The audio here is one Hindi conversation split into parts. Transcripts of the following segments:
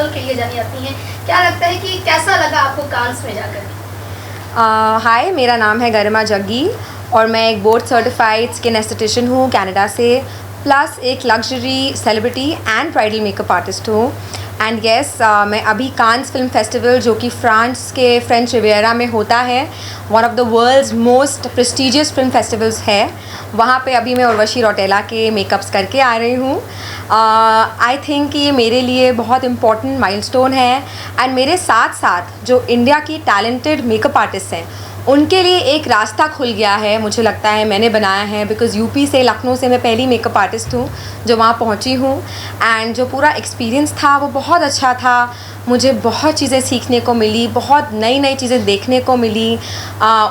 गर्ल के लिए जानी जाती हैं। क्या लगता है कि कैसा लगा आपको कांस में जाकर? हाय, मेरा नाम है गरिमा जग्गी और मैं एक बोर्ड सर्टिफाइड स्किन एस्थेटिशियन हूँ कनाडा से, प्लस एक luxury celebrity and bridal makeup artist हूँ। एंड येस, मैं अभी कांस फिल्म फेस्टिवल जो कि फ्रांस के फ्रेंच रिवियरा में होता है, one of the world's most prestigious film festivals है, वहाँ पे अभी मैं उर्वशी रौटेला के मेकअप्स करके आ रही हूँ। आई थिंक ये मेरे लिए बहुत इम्पॉर्टेंट माइलस्टोन है एंड मेरे साथ साथ जो इंडिया की टैलेंटेड मेकअप आर्टिस्ट हैं उनके लिए एक रास्ता खुल गया है, मुझे लगता है मैंने बनाया है, बिकॉज़ यूपी से, लखनऊ से मैं पहली मेकअप आर्टिस्ट हूँ जो वहाँ पहुँची हूँ। एंड जो पूरा एक्सपीरियंस था वो बहुत अच्छा था, मुझे बहुत चीज़ें सीखने को मिली, बहुत नई नई चीज़ें देखने को मिली।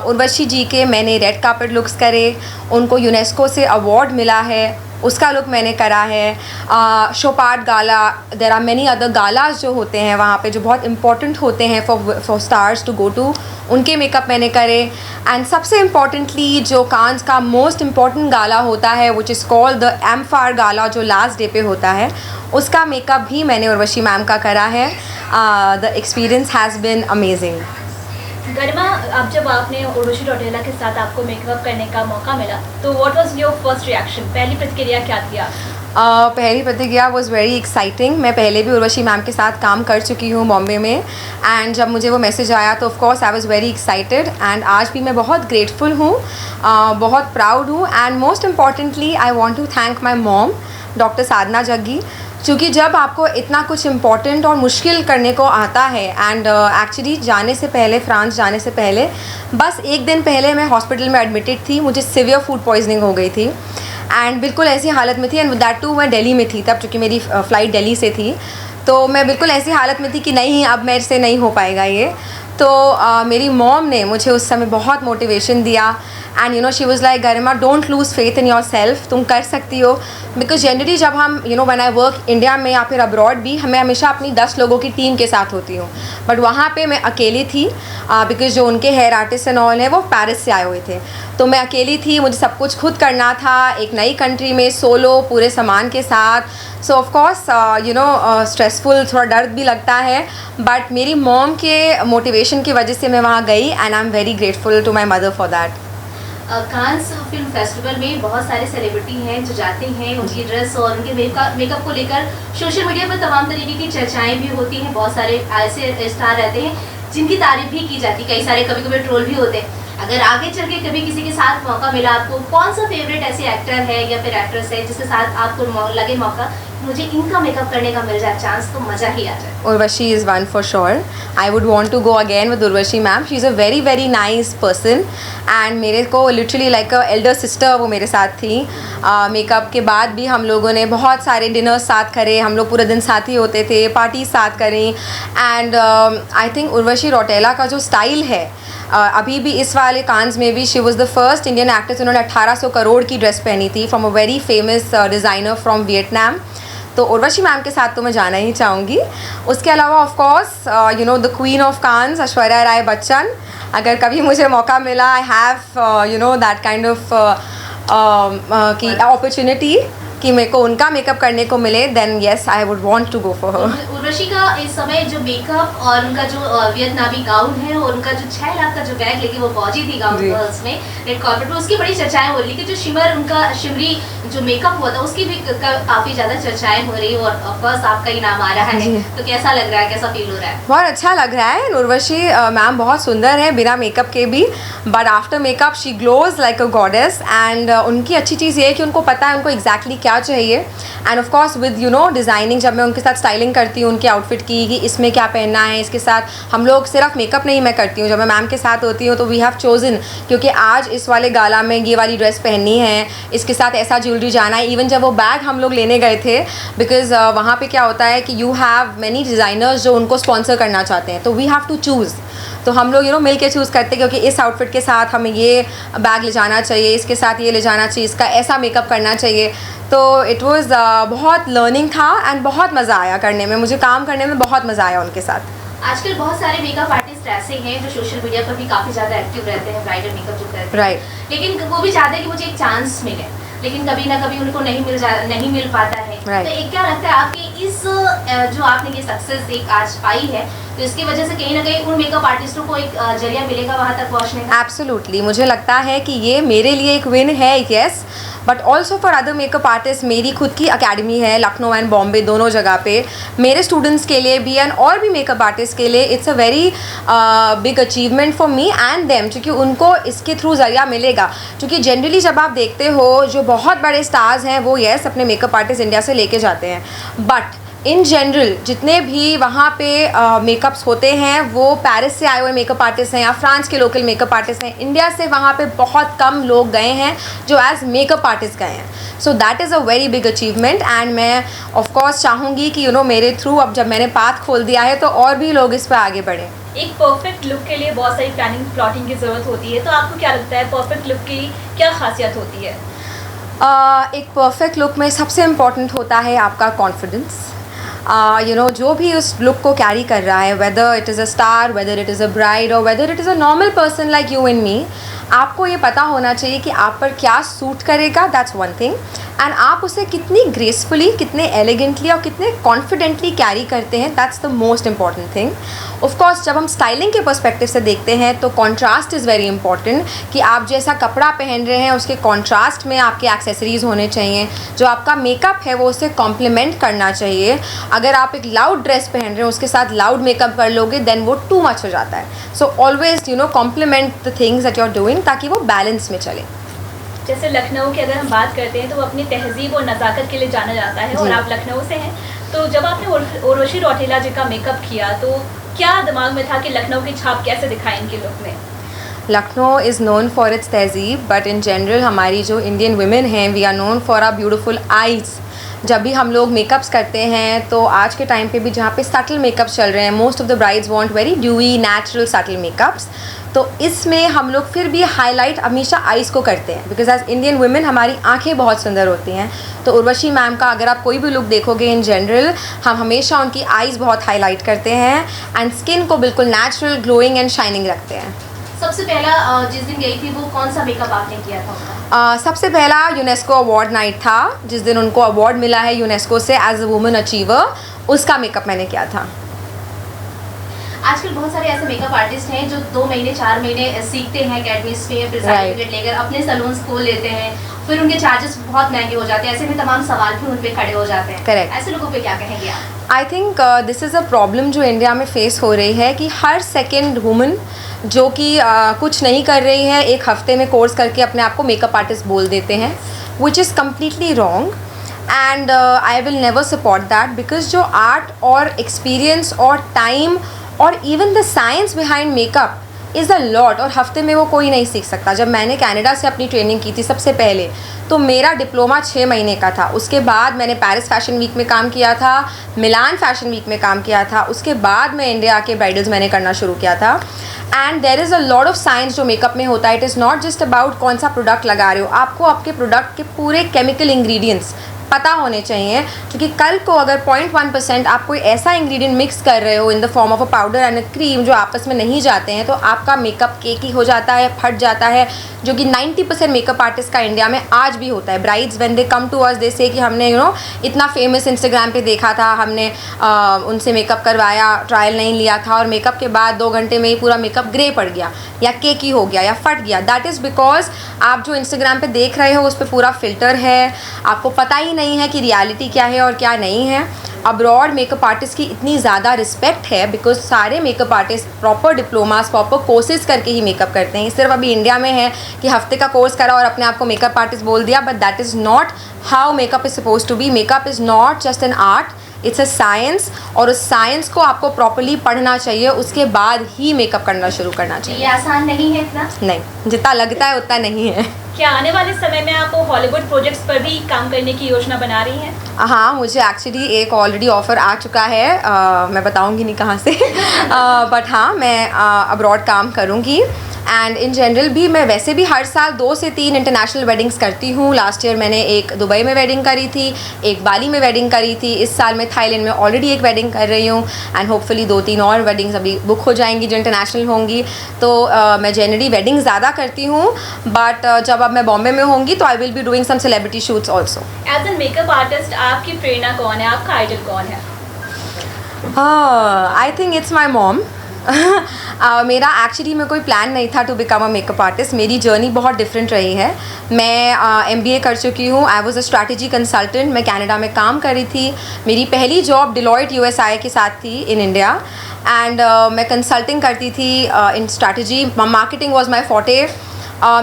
उर्वशी जी के मैंने रेड कार्पेट लुक्स करे, उनको यूनेस्को से अवार्ड मिला है, उसका लुक मैंने करा है। शोपार्ट गाला, देर आर मैनी अदर गालाज जो होते हैं वहाँ पे जो बहुत इम्पॉर्टेंट होते हैं for stars to go to, उनके मेकअप मैंने करे। एंड सबसे इम्पॉर्टेंटली जो कांस का मोस्ट इम्पॉर्टेंट गाला होता है विच इज़ कॉल्ड द एम्फायर गाला, जो लास्ट डे पे होता है, उसका मेकअप भी मैंने उर्वशी मैम का करा है। The experience has been amazing. Garima, अब जब आपने उर्वशी रौटेला के साथ आपको मेकअप करने का मौका मिला तो what was your first reaction? पहली प्रतिक्रिया क्या थी आप? पहली प्रतिक्रिया वॉज़ वेरी एक्साइटिंग। मैं पहले भी उर्वशी मैम के साथ काम कर चुकी हूँ बॉम्बे में, एंड जब मुझे वो मैसेज आया तो of course I was very excited. And आज भी मैं बहुत ग्रेटफुल हूँ, बहुत प्राउड हूँ। And most importantly I want to thank my mom, doctor Sadhana Jaggi, क्योंकि जब आपको इतना कुछ इम्पॉर्टेंट और मुश्किल करने को आता है, एंड एक्चुअली जाने से पहले, फ्रांस जाने से पहले बस एक दिन पहले मैं हॉस्पिटल में एडमिटेड थी, मुझे सीवियर फूड पॉइजनिंग हो गई थी एंड बिल्कुल ऐसी हालत में थी। एंड दैट टू मैं दिल्ली में थी तब, चूँकि मेरी फ़्लाइट दिल्ली से थी, तो मैं बिल्कुल ऐसी हालत में थी कि नहीं, अब मेरे से नहीं हो पाएगा ये। तो मेरी मॉम ने मुझे उस समय बहुत मोटिवेशन दिया and you know she was like, Garima don't lose faith in your self, तुम कर सकती हो। बिकॉज जनरली जब हम you know when I work India में या फिर अब्रॉड भी, हमें हमेशा अपनी 10 लोगों की टीम के साथ होती हूँ, बट वहाँ पे मैं अकेली थी बिकॉज जो उनके हेयर आर्टिस्ट एंड ऑल हैं वो पेरिस से आए हुए थे, तो मैं अकेली थी, मुझे सब कुछ खुद करना था एक नई कंट्री में, सोलो, पूरे सामान के साथ। सो of course you no stressful, थोड़ा डर भी लगता है, बट मेरी मॉम के मोटिवेशन की वजह से मैं वहाँ गई and I am very grateful to my mother for that. Cannes film festival में बहुत सारे सेलिब्रिटी हैं जो जाते हैं, उनकी ड्रेस और उनके मेकअप को लेकर सोशल मीडिया पर तमाम तरीके की चर्चाएं भी होती हैं। बहुत सारे ऐसे स्टार रहते हैं जिनकी तारीफ भी की जाती है, कई सारे कभी कभी ट्रोल भी होते हैं। अगर आगे चल के कभी किसी के साथ मौका मिला आपको, कौन सा फेवरेट ऐसे एक्टर है या फिर एक्ट्रेस है जिसके साथ आपको लगे मौका, मुझे इनका मेकअप करने का मिल जाए चांस, तो मज़ा ही आ जाए? Urvashi is one for sure. I would want to go again with Urvashi ma'am. She's a very very nice person and मेरे को literally like a elder sister वो मेरे साथ थी। मेकअप के बाद भी हम लोगों ने बहुत सारे डिनर्स साथ करे, हम लोग पूरे दिन साथ ही होते थे, पार्टी साथ करें। And I think Urvashi Rautela का जो स्टाइल है, अभी भी इस वाले कांस में भी she was the first Indian actress जिन्होंने 1800 करोड़ की ड्रेस पहनी थी from a very famous designer from Vietnam. तो उर्वशी मैम के साथ तो मैं जाना ही चाहूँगी। उसके अलावा of course you know the queen of Cannes, Aishwarya Rai Bachchan, अगर कभी मुझे मौका मिला, I have you know that kind of की अपॉर्चुनिटी कि मेरे को उनका मेकअप करने को मिले, then yes I would want to go for her. Urvashi का इस समय जो मेकअप और उनका जो वियतनामी गाउन है और उनका जो 6 लाख का जो बैग लेके वो पहुंची थी गाउन में रेड कार्पेट में, उसकी बड़ी चर्चाएं हो रही, लेकिन जो शिमर, उनका शिमरी जो मेकअप हुआ था उसकी भी काफ़ी ज़्यादा चर्चाएं हो रही है और ऑफकोर्स आपका ही नाम आ रहा है, तो कैसा लग रहा है, कैसा फील हो रहा है? बहुत अच्छा लग रहा है। उर्वशी मैम बहुत सुंदर है बिना मेकअप के भी, but after makeup she glows like a goddess. And उनकी अच्छी चीज़ ये है कि उनको पता है उनको एग्जैक्टली क्या चाहिए। End of course with you know designing, जब मैं उनके साथ स्टाइलिंग करती हूँ उनके आउटफिट की कि इसमें क्या पहनना है, इसके साथ हम लोग सिर्फ मेकअप नहीं मैं करती हूँ, जब मैं मैम के साथ होती हूँ तो वी हैव चोजन, क्योंकि आज इस वाले गाला में ये वाली ड्रेस पहननी है, इसके साथ ऐसा ज्वेलरी जाना है। इवन जब वो बैग हम लोग लेने गए थे, बिकॉज वहाँ पे क्या होता है कि यू हैव मैनी डिज़ाइनर्स जो उनको स्पॉन्सर करना चाहते हैं, तो वी हैव टू चूज़, तो हम लोग यू नो मिल के चूज़ करते हैं, क्योंकि इस आउटफिट के साथ हमें ये बैग ले जाना चाहिए, इसके साथ ये ले जाना चाहिए, इसका ऐसा मेकअप करना चाहिए। तो इट वाज बहुत लर्निंग था एंड बहुत मज़ा आया करने में, मुझे काम करने में बहुत मज़ा आया उनके साथ। आजकल बहुत सारे मेकअप आर्टिस्ट ऐसे हैं जो सोशल मीडिया पर भी काफ़ी ज़्यादा एक्टिव रहते हैं, ब्राइडल मेकअप जो करते हैं, राइट, लेकिन वो भी चाहते हैं कि मुझे एक चांस मिले, लेकिन कभी ना कभी उनको नहीं मिल पाता है। Right. तो एक क्या लगता है आपकी इस जो आपने ये सक्सेस एक आज पाई है, तो इसकी वजह से कहीं ना कहीं उन मेकअप आर्टिस्टों को एक जरिया मिलेगा वहाँ तक पहुँचने का? एब्सोल्युटली, मुझे लगता है कि ये मेरे लिए एक विन है, yes, but also for other makeup artist. मेरी खुद की अकेडमी है लखनऊ एंड बॉम्बे दोनों जगह पे। मेरे स्टूडेंट्स के लिए भी एंड और भी मेकअप आर्टिस्ट के लिए it's a very big achievement for me and them, क्योंकि उनको इसके थ्रू ज़रिया मिलेगा। क्योंकि जनरली जब आप देखते हो जो बहुत बड़े स्टार्स हैं वो येस अपने मेकअप आर्टिस्ट इंडिया से लेके जाते हैं, बट इन जनरल जितने भी वहाँ पे मेकअप्स होते हैं वो पेरिस से आए हुए मेकअप आर्टिस्ट हैं या फ्रांस के लोकल मेकअप आर्टिस्ट हैं। इंडिया से वहाँ पे बहुत कम लोग गए हैं जो एज मेकअप आर्टिस्ट गए हैं। So that is a very big achievement and मैं ऑफ कोर्स चाहूँगी कि मेरे थ्रू अब जब मैंने पाथ खोल दिया है तो और भी लोग इस पर आगे बढ़ें। एक परफेक्ट लुक के लिए बहुत सारी प्लानिंग प्लॉटिंग की ज़रूरत होती है, तो आपको क्या लगता है परफेक्ट लुक की क्या खासियत होती है? एक परफेक्ट लुक में सबसे इम्पॉर्टेंट होता है आपका कॉन्फिडेंस। जो भी उस लुक को कैरी कर रहा है, whether it is a star, whether it is a bride और whether it is a normal person like you and me, आपको ये पता होना चाहिए कि आप पर क्या सूट करेगा, दैट्स वन थिंग, एंड आप उसे कितनी ग्रेसफुली, कितने एलिगेंटली और कितने कॉन्फिडेंटली कैरी करते हैं, that's the most important thing. Of course जब हम स्टाइलिंग के पर्सपेक्टिव से देखते हैं तो कॉन्ट्रास्ट इज़ वेरी इंपॉर्टेंट, कि आप जैसा कपड़ा पहन रहे हैं उसके कॉन्ट्रास्ट में आपके एक्सेसरीज़ होने चाहिए, जो आपका मेकअप है वो उसे कॉम्प्लीमेंट करना चाहिए। अगर आप एक लाउड ड्रेस पहन रहे हैं उसके साथ लाउड मेकअप कर लोगे देन वो टू मच हो जाता है। So always compliment the things that you are doing ताकि वो बैलेंस में चले। जैसे लखनऊ की अगर हम बात करते हैं तो वो अपनी तहजीब और नज़ाकत के लिए जाना जाता है, और आप लखनऊ से हैं, तो जब आपने उर्वशी रौटेला जी का मेकअप किया तो क्या दिमाग में था कि लखनऊ की छाप कैसे दिखाएं इनके लुक में? Lucknow is known for its तहजीब, बट इन जनरल हमारी जो इंडियन वुमेन हैं we are known for our beautiful eyes. जब भी हम लोग मेकअप्स करते हैं तो आज के टाइम पे भी जहाँ पे सटल मेकअप्स चल रहे हैं, most of the brides want very dewy natural subtle makeups, तो इसमें हम लोग फिर भी हाईलाइट हमेशा आइज़ को करते हैं, बिकॉज एज इंडियन वुमेन हमारी आंखें बहुत सुंदर होती हैं। तो उर्वशी मैम का अगर आप कोई भी लुक देखोगे इन जनरल, हम हमेशा उनकी आइज़ बहुत हाईलाइट करते हैं एंड स्किन को बिल्कुल नेचुरल ग्लोइंग एंड शाइनिंग रखते हैं। सबसे पहला जिस दिन गई थी वो कौन सा मेकअप आपने किया था उनका? सबसे पहला यूनेस्को अवार्ड नाइट था, जिस दिन उनको अवार्ड मिला है यूनेस्को से एज अ वुमेन अचीवर, उसका मेकअप मैंने किया था। आजकल बहुत सारे ऐसे मेकअप आर्टिस्ट हैं जो 2 महीने 4 महीने सीखते हैं अकेडमीज में, फिर सर्टिफिकेट लेकर अपने सैलून्स खोल लेते हैं, फिर उनके चार्जेस बहुत महंगे हो जाते हैं। ऐसे में तमाम सवाल भी उन पे खड़े हो जाते हैं। करेक्ट। ऐसे लोगों पे क्या कहेंगे आप? I think this is a problem जो इंडिया में फेस हो रही है कि हर सेकेंड वुमन जो कि कुछ नहीं कर रही है एक हफ्ते में कोर्स करके अपने आप को मेकअप आर्टिस्ट बोल देते हैं, which is completely wrong and I will never support that, because जो आर्ट और एक्सपीरियंस और टाइम और even the science behind makeup is a lot, और हफ्ते में वो कोई नहीं सीख सकता। जब मैंने कनाडा से अपनी ट्रेनिंग की थी सबसे पहले, तो मेरा डिप्लोमा 6 महीने का था। उसके बाद मैंने पेरिस फैशन वीक में काम किया था, मिलान फैशन वीक में काम किया था, उसके बाद मैं इंडिया आके ब्राइडल्स मैंने करना शुरू किया था। And there is a lot of science जो मेकअप में होता है। It is not just about कौन सा प्रोडक्ट लगा रहे हो, आपको आपके प्रोडक्ट के पूरे केमिकल इंग्रेडिएंट्स पता होने चाहिए, क्योंकि कल को अगर 0.1% आप कोई ऐसा इंग्रेडिएंट मिक्स कर रहे हो in the form of a powder and a cream जो आपस में नहीं जाते हैं, तो आपका मेकअप केकी हो जाता है, फट जाता है, जो कि 90% मेकअप आर्टिस्ट का इंडिया में आज भी होता है। Brides when they come to us they say कि हमने इतना फेमस इंस्टाग्राम पे देखा था, हमने उनसे मेकअप करवाया, ट्रायल नहीं लिया था, और मेकअप के बाद 2 घंटे में ही पूरा मेकअप ग्रे पड़ गया या केकी हो गया या फट गया। दैट इज़ बिकॉज आप जो इंस्टाग्राम पे देख रहे हो उस पर पूरा फिल्टर है, आपको पता ही नहीं है कि रियलिटी क्या है और क्या नहीं है। अब्रॉड मेकअप आर्टिस्ट की इतनी ज़्यादा रिस्पेक्ट है बिकॉज सारे makeup artist proper diplomas, proper courses करके ही मेकअप करते हैं। सिर्फ अभी इंडिया में है कि हफ्ते का कोर्स करा और अपने आप को मेकअप आर्टिस्ट बोल दिया, but that is not how makeup is suppose to be. Makeup is not just an art, it's a science, और उस साइंस को आपको प्रॉपरली पढ़ना चाहिए, उसके बाद ही मेकअप करना शुरू करना चाहिए। ये आसान नहीं है इतना? नहीं, जितना लगता है उतना नहीं है। क्या आने वाले समय में आप हॉलीवुड प्रोजेक्ट्स पर भी काम करने की योजना बना रही हैं? हाँ, मुझे एक्चुअली एक ऑलरेडी ऑफ़र आ चुका है, मैं बताऊंगी नहीं कहाँ से, बट हाँ मैं अब्रॉड काम करूँगी एंड इन जनरल भी मैं वैसे भी हर साल 2 से 3 इंटरनेशनल वेडिंग्स करती हूँ. लास्ट ईयर मैंने एक दुबई में वेडिंग करी थी, एक बाली में वेडिंग करी थी. इस साल मैं थाईलैंड में ऑलरेडी एक वेडिंग कर रही हूँ एंड होपफुली 2-3 और वेडिंग्स अभी बुक हो जाएंगी जो इंटरनेशनल होंगी. तो मैं जनरली वेडिंग ज़्यादा करती हूँ, बट जब अब मैं बॉम्बे में होंगी तो I will be doing some celebrity shoots also. As an makeup artist आपकी प्रेरणा कौन है, आपका आइडल कौन है? I think it's my mom. मेरा एक्चुअली में कोई प्लान नहीं था to become a makeup artist. मेरी जर्नी बहुत डिफरेंट रही है. मैं MBA कर चुकी हूँ. I was a strategy consultant. मैं कनाडा में काम करी थी. मेरी पहली जॉब डिलॉयट USA के साथ थी इन इंडिया एंड मैं कंसल्टिंग करती थी in strategy. Marketing was my forte.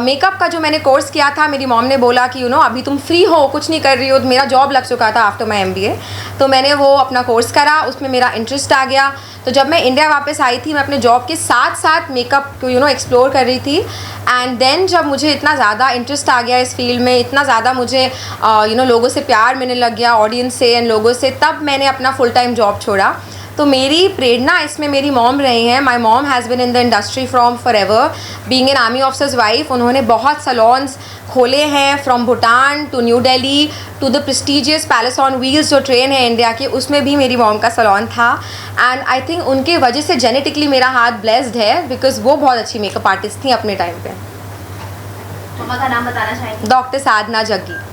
Makeup का जो मैंने कोर्स किया था, मेरी मॉम ने बोला कि अभी तुम फ्री हो, कुछ नहीं कर रही हो. मेरा जॉब लग चुका था आफ्टर माई MBA, तो मैंने वो अपना कोर्स करा. उसमें मेरा इंटरेस्ट आ गया. तो जब मैं इंडिया वापस आई थी, मैं अपने जॉब के साथ साथ मेकअप को एक्सप्लोर कर रही थी. एंड देन जब मुझे इतना ज़्यादा इंटरेस्ट आ गया इस फील्ड में, इतना ज़्यादा मुझे लोगों से प्यार मिलने लग गया, ऑडियंस से एंड लोगों से, तब मैंने अपना फुल टाइम जॉब छोड़ा. तो मेरी प्रेरणा इसमें मेरी मॉम रही हैं. My mom has been in the industry from forever. Being an army officer's wife, उन्होंने बहुत सलोन्स खोले हैं from Bhutan to New Delhi to the prestigious palace on wheels जो ट्रेन है इंडिया की, उसमें भी मेरी मॉम का सलोन था. एंड आई थिंक उनके वजह से जेनेटिकली मेरा हाथ ब्लेस्ड है, बिकॉज वो बहुत अच्छी मेकअप आर्टिस्ट थी अपने टाइम पे. मम्मा का नाम बताना चाहेंगे? डॉक्टर साधना जग्गी.